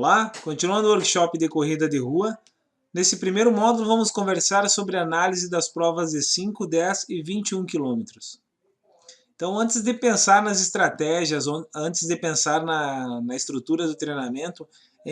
Olá, continuando o workshop de corrida de rua. Nesse primeiro módulo vamos conversar sobre a análise das provas de 5, 10 e 21 quilômetros. Então, antes de pensar nas estratégias, antes de pensar na estrutura do treinamento, é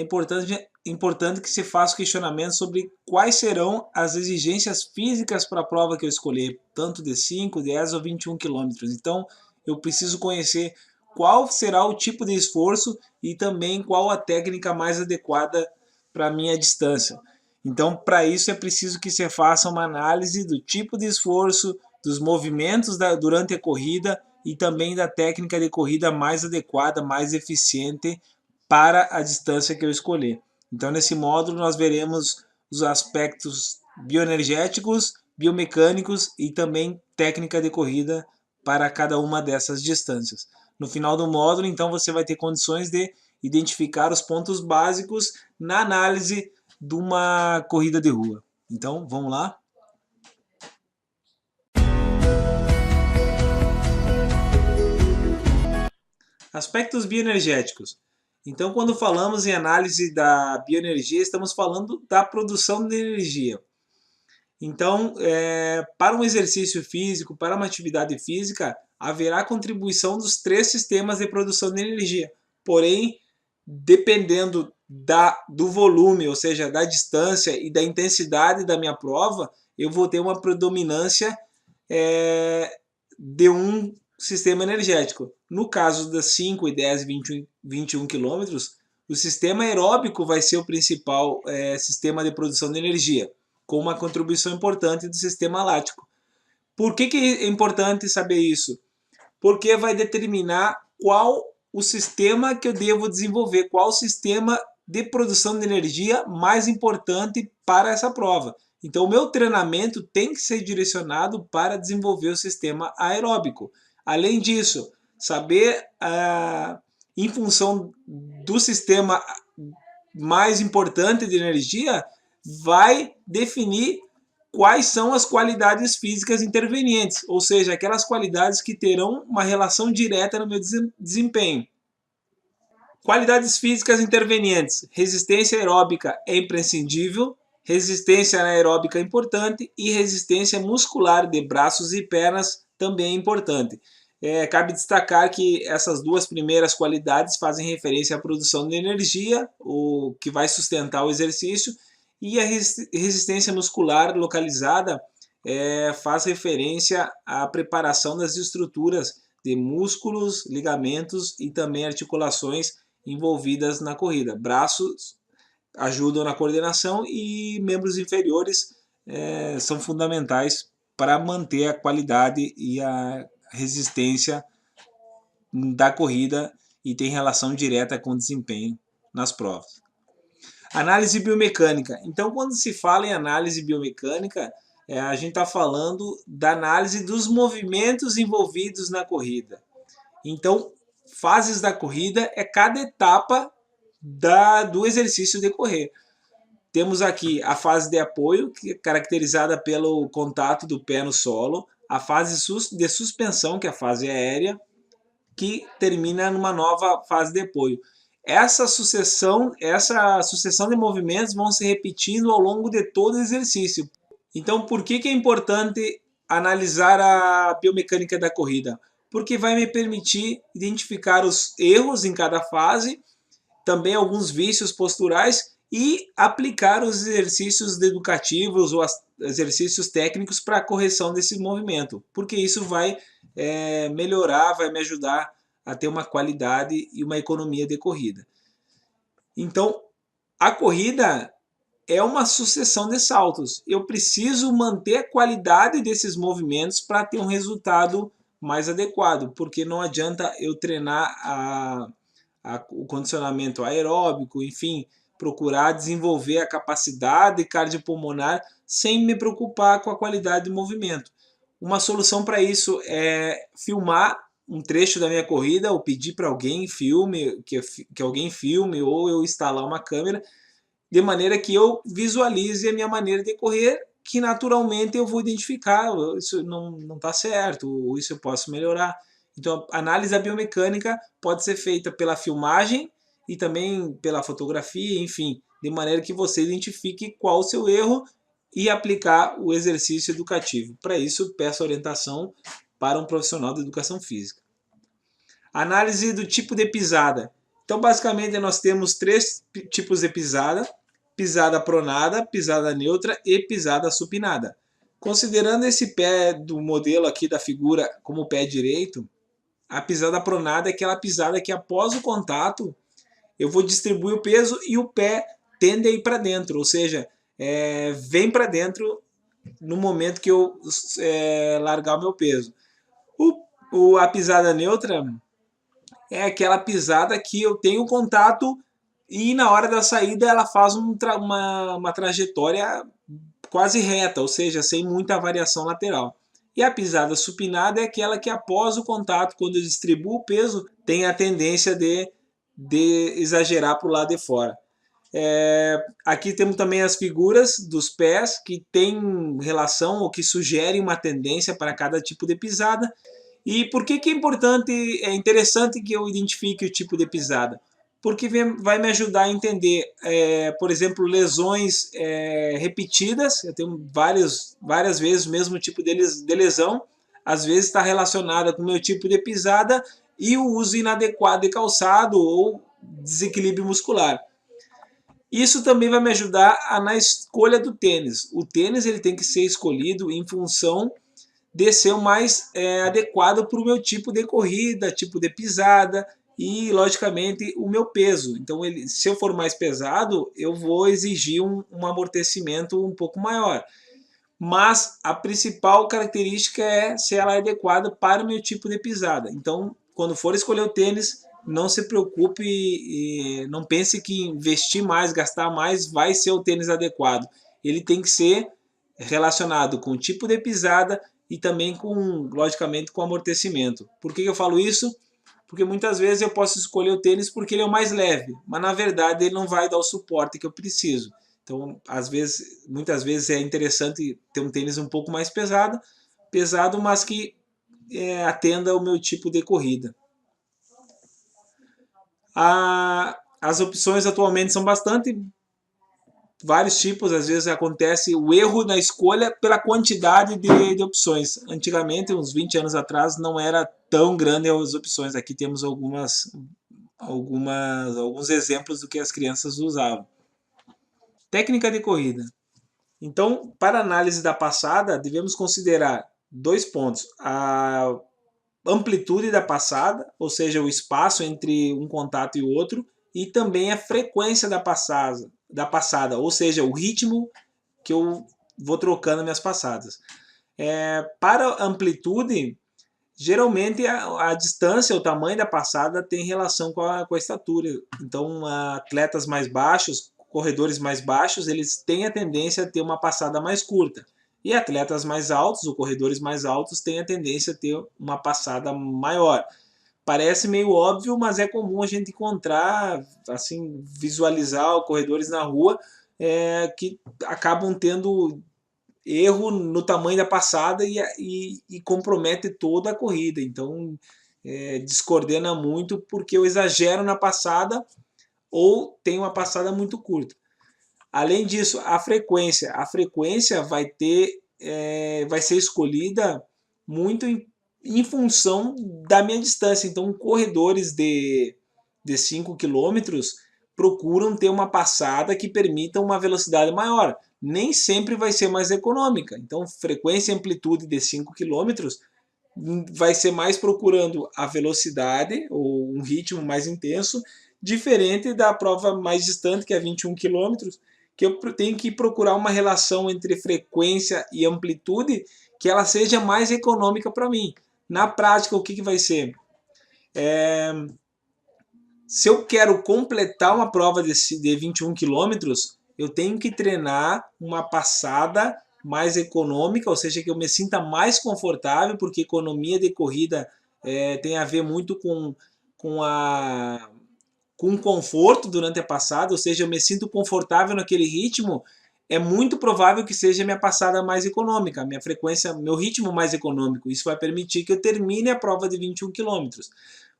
importante que se faça o questionamento sobre quais serão as exigências físicas para a prova que eu escolher, tanto de 5, 10 ou 21 quilômetros. Então, eu preciso conhecer qual será o tipo de esforço e também qual a técnica mais adequada para a minha distância. Então, para isso é preciso que se faça uma análise do tipo de esforço, dos movimentos durante a corrida e também da técnica de corrida mais adequada, mais eficiente para a distância que eu escolher. Então, nesse módulo, nós veremos os aspectos bioenergéticos, biomecânicos e também técnica de corrida para cada uma dessas distâncias. No final do módulo, então, você vai ter condições de identificar os pontos básicos na análise de uma corrida de rua. Então, vamos lá? Aspectos bioenergéticos. Então, quando falamos em análise da bioenergia, estamos falando da produção de energia. Então, para um exercício físico, para uma atividade física, haverá contribuição dos três sistemas de produção de energia. Porém, dependendo do volume, ou seja, da distância e da intensidade da minha prova, eu vou ter uma predominância de um sistema energético. No caso das 5, 10 e 21 quilômetros, o sistema aeróbico vai ser o principal sistema de produção de energia, com uma contribuição importante do sistema lático. Por que é importante saber isso? Porque vai determinar qual o sistema que eu devo desenvolver, qual o sistema de produção de energia mais importante para essa prova. Então, o meu treinamento tem que ser direcionado para desenvolver o sistema aeróbico. Além disso, saber, em função do sistema mais importante de energia, vai definir quais são as qualidades físicas intervenientes, ou seja, aquelas qualidades que terão uma relação direta no meu desempenho. Qualidades físicas intervenientes. Resistência aeróbica é imprescindível, resistência anaeróbica é importante e resistência muscular de braços e pernas também é importante. Cabe destacar que essas duas primeiras qualidades fazem referência à produção de energia, o que vai sustentar o exercício, e a resistência muscular localizada faz referência à preparação das estruturas de músculos, ligamentos e também articulações envolvidas na corrida. Braços ajudam na coordenação e membros inferiores são fundamentais para manter a qualidade e a resistência da corrida e tem relação direta com o desempenho nas provas. Análise biomecânica. Então, quando se fala em análise biomecânica, a gente está falando da análise dos movimentos envolvidos na corrida. Então, fases da corrida é cada etapa do exercício de correr. Temos aqui a fase de apoio, que é caracterizada pelo contato do pé no solo, a fase de suspensão, que é a fase aérea, que termina numa nova fase de apoio. Essa sucessão de movimentos vão se repetindo ao longo de todo o exercício. Então, por que é importante analisar a biomecânica da corrida? Porque vai me permitir identificar os erros em cada fase, também alguns vícios posturais e aplicar os exercícios educativos ou exercícios técnicos para a correção desse movimento, porque isso vai melhorar, vai me ajudar a ter uma qualidade e uma economia de corrida. Então, a corrida é uma sucessão de saltos. Eu preciso manter a qualidade desses movimentos para ter um resultado mais adequado, porque não adianta eu treinar o condicionamento aeróbico, enfim, procurar desenvolver a capacidade cardiopulmonar sem me preocupar com a qualidade do movimento. Uma solução para isso é filmar um trecho da minha corrida ou pedir para alguém que alguém filme ou eu instalar uma câmera de maneira que eu visualize a minha maneira de correr, que naturalmente eu vou identificar, isso não está certo, ou isso eu posso melhorar. Então, a análise da biomecânica pode ser feita pela filmagem e também pela fotografia, enfim, de maneira que você identifique qual o seu erro e aplicar o exercício educativo. Para isso, peço orientação para um profissional de educação física. Análise do tipo de pisada. Então, basicamente, nós temos 3 tipos de pisada: pisada pronada, pisada neutra e pisada supinada. Considerando esse pé do modelo aqui da figura como pé direito, a pisada pronada é aquela pisada que após o contato eu vou distribuir o peso e o pé tende a ir para dentro, ou seja, vem para dentro no momento que eu largar o meu peso. A pisada neutra é aquela pisada que eu tenho contato e na hora da saída ela faz uma trajetória quase reta, ou seja, sem muita variação lateral. E a pisada supinada é aquela que após o contato, quando eu distribuo o peso, tem a tendência de exagerar para o lado de fora. Aqui temos também as figuras dos pés que têm relação ou que sugerem uma tendência para cada tipo de pisada. E por que é interessante que eu identifique o tipo de pisada? Porque vai me ajudar a entender, por exemplo, lesões repetidas. Eu tenho várias vezes o mesmo tipo de lesão, às vezes está relacionada com o meu tipo de pisada e o uso inadequado de calçado ou desequilíbrio muscular. Isso também vai me ajudar na escolha do tênis. O tênis ele tem que ser escolhido em função de ser o mais adequado para o meu tipo de corrida, tipo de pisada e, logicamente, o meu peso. Então, se eu for mais pesado, eu vou exigir um amortecimento um pouco maior. Mas a principal característica é se ela é adequada para o meu tipo de pisada. Então, quando for escolher o tênis, não se preocupe e não pense que investir mais, gastar mais, vai ser o tênis adequado. Ele tem que ser relacionado com o tipo de pisada e também logicamente, com amortecimento. Por que eu falo isso? Porque muitas vezes eu posso escolher o tênis porque ele é o mais leve, mas na verdade ele não vai dar o suporte que eu preciso. Então, muitas vezes é interessante ter um tênis um pouco mais pesado, mas que atenda ao meu tipo de corrida. As opções atualmente são vários tipos, às vezes acontece o erro na escolha pela quantidade de opções. Antigamente, uns 20 anos atrás, não era tão grande as opções. Aqui temos alguns exemplos do que as crianças usavam. Técnica de corrida. Então, para análise da passada, devemos considerar 2 pontos. A amplitude da passada, ou seja, o espaço entre um contato e o outro, e também a frequência da passada, ou seja, o ritmo que eu vou trocando minhas passadas. Para amplitude, geralmente a distância, o tamanho da passada tem relação com a estatura. Então, atletas mais baixos, corredores mais baixos, eles têm a tendência a ter uma passada mais curta. E atletas mais altos, ou corredores mais altos, têm a tendência a ter uma passada maior. Parece meio óbvio, mas é comum a gente encontrar, assim, visualizar corredores na rua que acabam tendo erro no tamanho da passada e compromete toda a corrida. Então, descoordena muito porque eu exagero na passada ou tenho uma passada muito curta. Além disso, a frequência vai ser escolhida muito em função da minha distância. Então, corredores de 5 quilômetros procuram ter uma passada que permita uma velocidade maior. Nem sempre vai ser mais econômica. Então, frequência e amplitude de 5 quilômetros vai ser mais procurando a velocidade ou um ritmo mais intenso, diferente da prova mais distante, que é 21 quilômetros, que eu tenho que procurar uma relação entre frequência e amplitude que ela seja mais econômica para mim. Na prática, o que vai ser? Se eu quero completar uma prova de 21 quilômetros, eu tenho que treinar uma passada mais econômica, ou seja, que eu me sinta mais confortável, porque economia de corrida tem a ver muito com conforto durante a passada, ou seja, eu me sinto confortável naquele ritmo, é muito provável que seja minha passada mais econômica, minha frequência, meu ritmo mais econômico. Isso vai permitir que eu termine a prova de 21 quilômetros.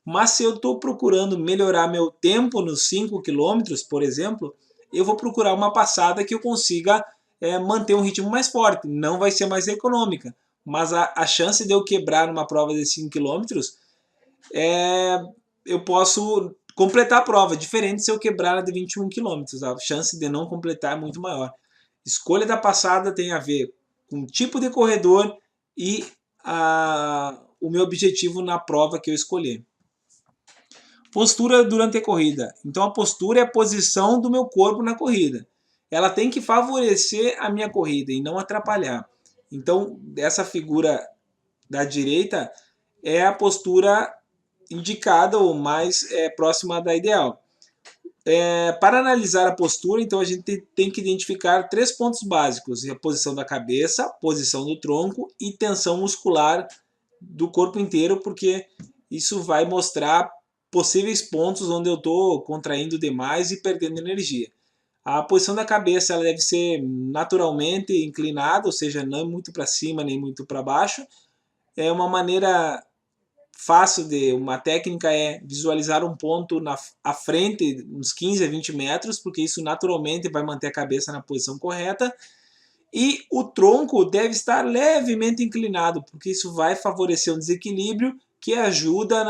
Mas se eu estou procurando melhorar meu tempo nos 5 quilômetros, por exemplo, eu vou procurar uma passada que eu consiga manter um ritmo mais forte. Não vai ser mais econômica, mas a chance de eu quebrar numa prova de 5 quilômetros, eu posso completar a prova, diferente se eu quebrar a de 21 quilômetros. A chance de não completar é muito maior. Escolha da passada tem a ver com o tipo de corredor e o meu objetivo na prova que eu escolher. Postura durante a corrida. Então a postura é a posição do meu corpo na corrida. Ela tem que favorecer a minha corrida e não atrapalhar. Então essa figura da direita é a postura indicada ou mais próxima da ideal. Para analisar a postura, então a gente tem que identificar 3 pontos básicos: a posição da cabeça, posição do tronco e tensão muscular do corpo inteiro, porque isso vai mostrar possíveis pontos onde eu estou contraindo demais e perdendo energia. A posição da cabeça ela deve ser naturalmente inclinada, ou seja, não muito para cima nem muito para baixo. É uma maneira fácil de uma técnica é visualizar um ponto à frente, uns 15 a 20 metros, porque isso naturalmente vai manter a cabeça na posição correta. E o tronco deve estar levemente inclinado, porque isso vai favorecer um desequilíbrio que ajuda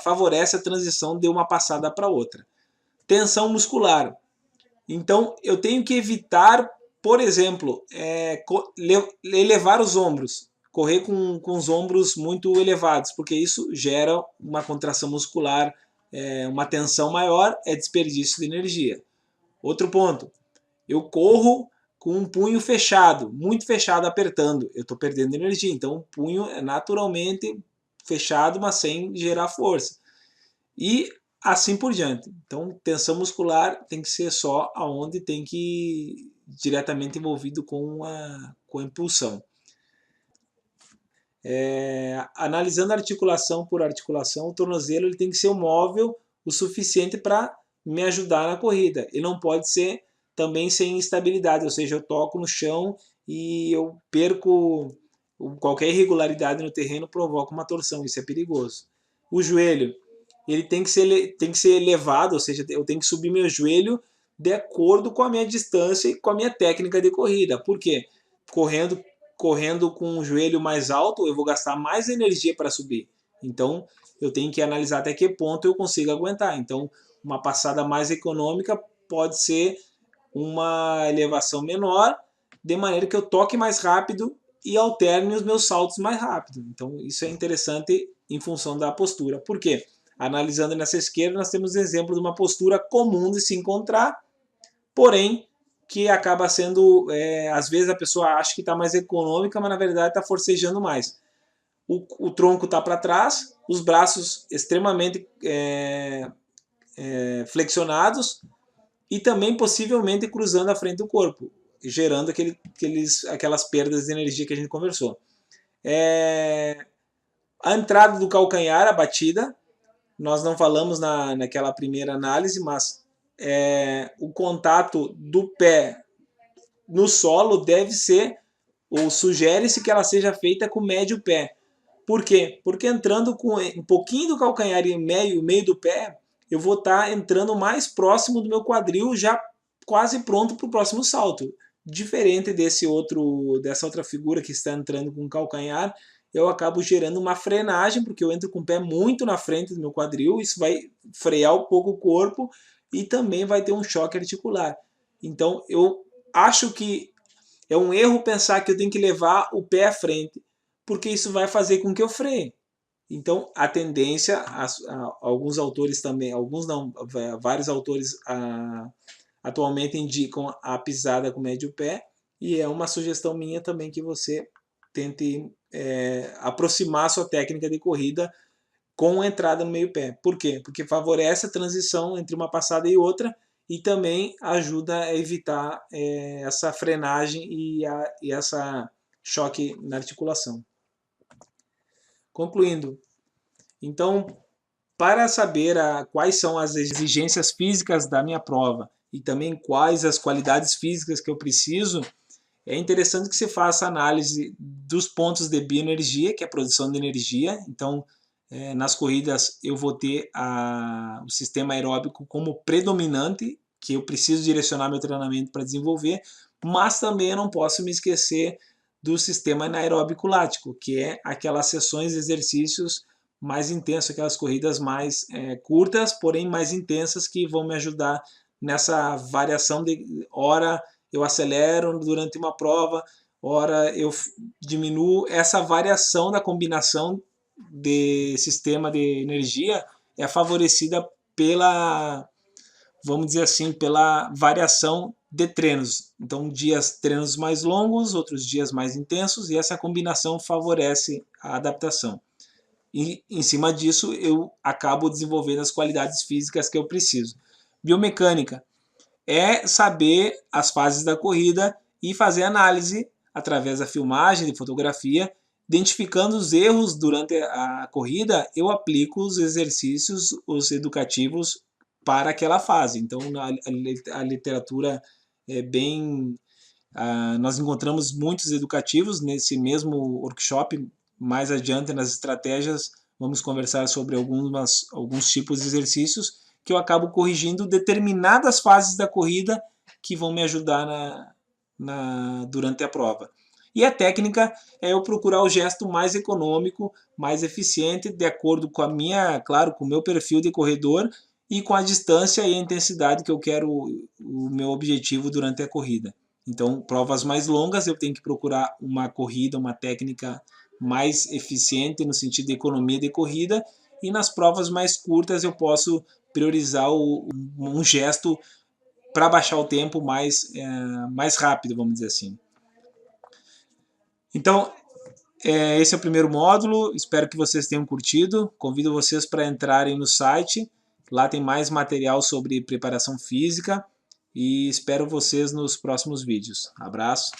favorece a transição de uma passada para outra. Tensão muscular. Então eu tenho que evitar, por exemplo, elevar os ombros, correr com os ombros muito elevados, porque isso gera uma contração muscular, uma tensão maior, é desperdício de energia. Outro ponto, eu corro com um punho fechado, muito fechado, apertando, eu estou perdendo energia, então o punho é naturalmente fechado, mas sem gerar força. E assim por diante. Então, tensão muscular tem que ser só aonde tem que ir diretamente envolvido com a impulsão. Analisando articulação por articulação, o tornozelo ele tem que ser móvel o suficiente para me ajudar na corrida. Ele não pode ser também sem estabilidade, ou seja, eu toco no chão e eu perco qualquer irregularidade no terreno provoca uma torção, isso é perigoso. O joelho, ele tem que ser elevado, ou seja, eu tenho que subir meu joelho de acordo com a minha distância e com a minha técnica de corrida. Por quê? Correndo com o joelho mais alto, eu vou gastar mais energia para subir. Então, eu tenho que analisar até que ponto eu consigo aguentar. Então, uma passada mais econômica pode ser uma elevação menor, de maneira que eu toque mais rápido e alterne os meus saltos mais rápido. Então, isso é interessante em função da postura. Por quê? Analisando nessa esquerda, nós temos exemplo de uma postura comum de se encontrar, porém, que acaba sendo, às vezes a pessoa acha que está mais econômica, mas na verdade está forcejando mais. O tronco está para trás, os braços extremamente flexionados e também possivelmente cruzando a frente do corpo, gerando aquelas perdas de energia que a gente conversou. A entrada do calcanhar, a batida, nós não falamos naquela primeira análise, mas o contato do pé no solo deve ser, ou sugere-se que ela seja feita com o médio pé. Por quê? Porque entrando com um pouquinho do calcanhar e meio do pé, eu vou estar entrando mais próximo do meu quadril, já quase pronto para o próximo salto. Diferente dessa outra figura que está entrando com o calcanhar, eu acabo gerando uma frenagem, porque eu entro com o pé muito na frente do meu quadril, isso vai frear um pouco o corpo e também vai ter um choque articular. Então, eu acho que é um erro pensar que eu tenho que levar o pé à frente, porque isso vai fazer com que eu freie. Então, a tendência, alguns autores também, alguns não, vários autores atualmente indicam a pisada com médio pé, e é uma sugestão minha também que você tente aproximar a sua técnica de corrida com a entrada no meio pé. Por quê? Porque favorece a transição entre uma passada e outra e também ajuda a evitar essa frenagem e essa choque na articulação. Concluindo, então, para saber quais são as exigências físicas da minha prova e também quais as qualidades físicas que eu preciso, é interessante que se faça análise dos pontos de bioenergia, que é a produção de energia. Então, nas corridas eu vou ter o sistema aeróbico como predominante, que eu preciso direcionar meu treinamento para desenvolver, mas também eu não posso me esquecer do sistema anaeróbico lático, que é aquelas sessões de exercícios mais intensos, aquelas corridas mais curtas, porém mais intensas, que vão me ajudar nessa variação de hora eu acelero durante uma prova, hora eu diminuo. Essa variação da combinação de sistema de energia é favorecida pela, vamos dizer assim, pela variação de treinos. Então, treinos mais longos, outros dias mais intensos, e essa combinação favorece a adaptação. E em cima disso, eu acabo desenvolvendo as qualidades físicas que eu preciso. Biomecânica é saber as fases da corrida e fazer análise através da filmagem, de fotografia, identificando os erros durante a corrida, eu aplico os exercícios, os educativos para aquela fase. Então, a literatura é bem... nós encontramos muitos educativos nesse mesmo workshop. Mais adiante nas estratégias, vamos conversar sobre alguns tipos de exercícios que eu acabo corrigindo determinadas fases da corrida que vão me ajudar durante a prova. E a técnica é eu procurar o gesto mais econômico, mais eficiente, de acordo com claro, com o meu perfil de corredor e com a distância e a intensidade que eu quero, o meu objetivo durante a corrida. Então, provas mais longas, eu tenho que procurar uma corrida, uma técnica mais eficiente no sentido de economia de corrida, e nas provas mais curtas eu posso priorizar um gesto para baixar o tempo mais rápido, vamos dizer assim. Então, esse é o primeiro módulo, espero que vocês tenham curtido, convido vocês para entrarem no site, lá tem mais material sobre preparação física, e espero vocês nos próximos vídeos. Abraço!